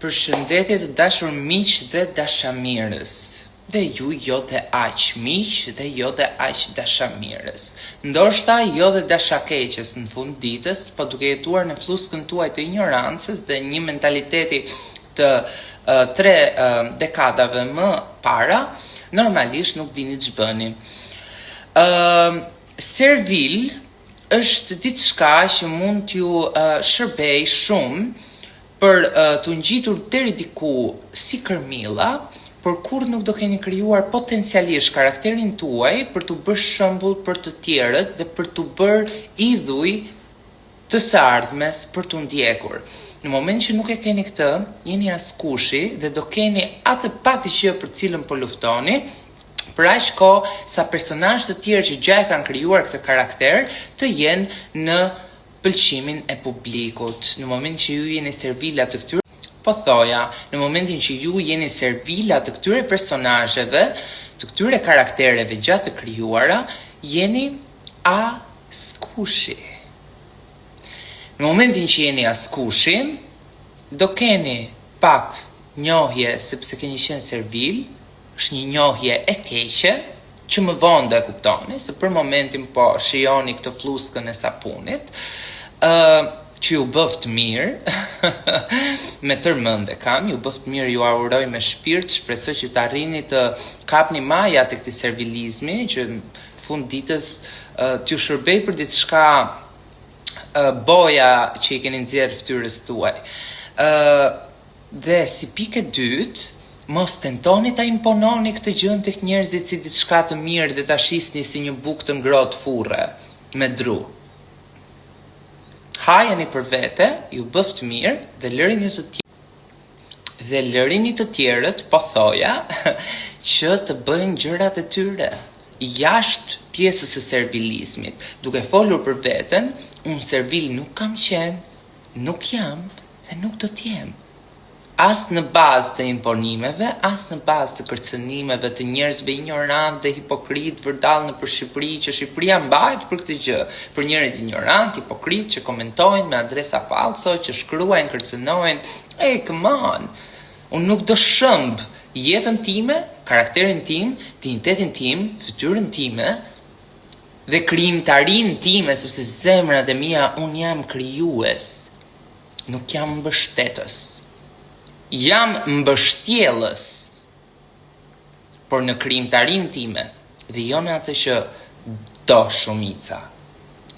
Përshëndetje të dashur miq dhe dashamirës. Dhe ju jo dhe aq miq dhe jo dhe aq dashamirës. Ndoshta jo dhe dashakeqës në fund ditës, po duke jetuar në fluskën tuaj të ignorancës dhe një mentaliteti të tre dekadave më para, normalisht nuk dini ç'bëni. Servil është diçka që mund t'ju shërbej shumë për të ngjitur deri diku si kërmilla, por kur nuk do keni krijuar potencialisht karakterin tuaj për të bërë shembull për të tjerët dhe për të bërë idhuj të së ardhmes për të ndjekur. Në moment që nuk e keni këtë, jeni askushi dhe do keni atë pak gjë për cilën po luftoni, për aq kohë sa personazhe të tjerë që gjaj kanë krijuar këtë karakter të jenë në pëlqimin e publikut. Në moment që ju jeni servila të këtyre, po thoja, në momentin që ju jeni servila të këtyre personazheve, të këtyre karaktereve gjatë të krijuara, jeni askushi. Në momentin që jeni askushi, do keni pak njohje sepse keni qenë servil, është një njohje e keqe, që më vonë do e kuptoni, se për momentin po shijoni këtë fluskën e sapunit, që ju bëft mirë, me tërmend e kam, ju bëft mirë, ju auroj me shpirt, shpresoj që të arrini të kapni maja të këtij servilizmi, që fund ditës t'ju shërbej për diçka boja që i keni nxjerrë fytyrës tuaj. Dhe si pikë dytë, mos tentoni ta impononi këtë gjë tek njerëzit si diçka të mirë dhe ta shisni si një bukë të ngrohtë furre me dru. Hajeni për vete, ju bëft mirë dhe lërini të tjerët, po thoja, që të bëjnë gjërat e tyre jashtë pjesës së servilizmit. Duke folur për veten, unë servil nuk kam qenë, nuk jam dhe nuk do t'jem. As në bazë të imponimeve, as në bazë të kërcënimeve të njerëzve ignorant dhe hipokrit vërdall në për Shqipëri, që Shqipëria mbahet për këtë gjë, për njerëz ignorant, hipokrit që komentojnë me adresa falso, që shkruajnë, kërcënojnë. Come on! Unë nuk do shëmb jetën time, karakterin tim, dinjitetin tim, fytyrën time dhe krijimtarinë time, sepse zemrat e mia unë jam krijues, nuk jam mbështetës. Jam mbështjellës, por në krijimtarinë time dhe jo në atë që do shumica.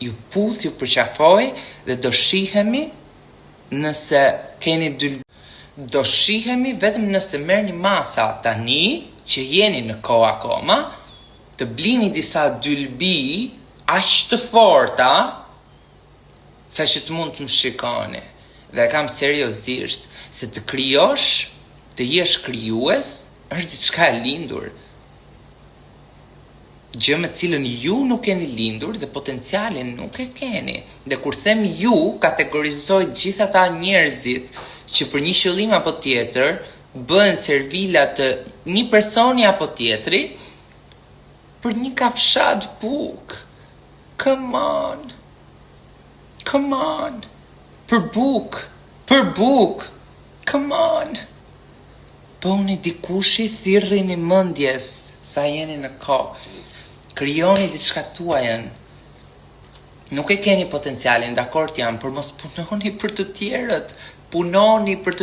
Ju puth, ju përqafoj dhe do shihemi nëse keni do shihemi vetëm nëse merrni masa tani që jeni në kohë akoma, të blini disa dylbi aq të forta sa që të mund të më shikoni. Dhe kam seriozisht, se të krijosh, të jesh krijues, është diçka e lindur. Gjë me cilën ju nuk keni lindur dhe potencialin nuk e keni. Dhe kur them ju, kategorizoj gjithë ata njerëzit që për një qëllim apo tjetër bëhen servila të një personi apo tjetri për një kafshat bukë. Come on. Come on. Për bukë. Come on. Bëuni dikushi thirrrini mendjes sa jeni në kohë. Krijoni diçka tuajën. Nuk e keni potencialin, dakord jam, por mos punoni për të tjerët. Punoni për të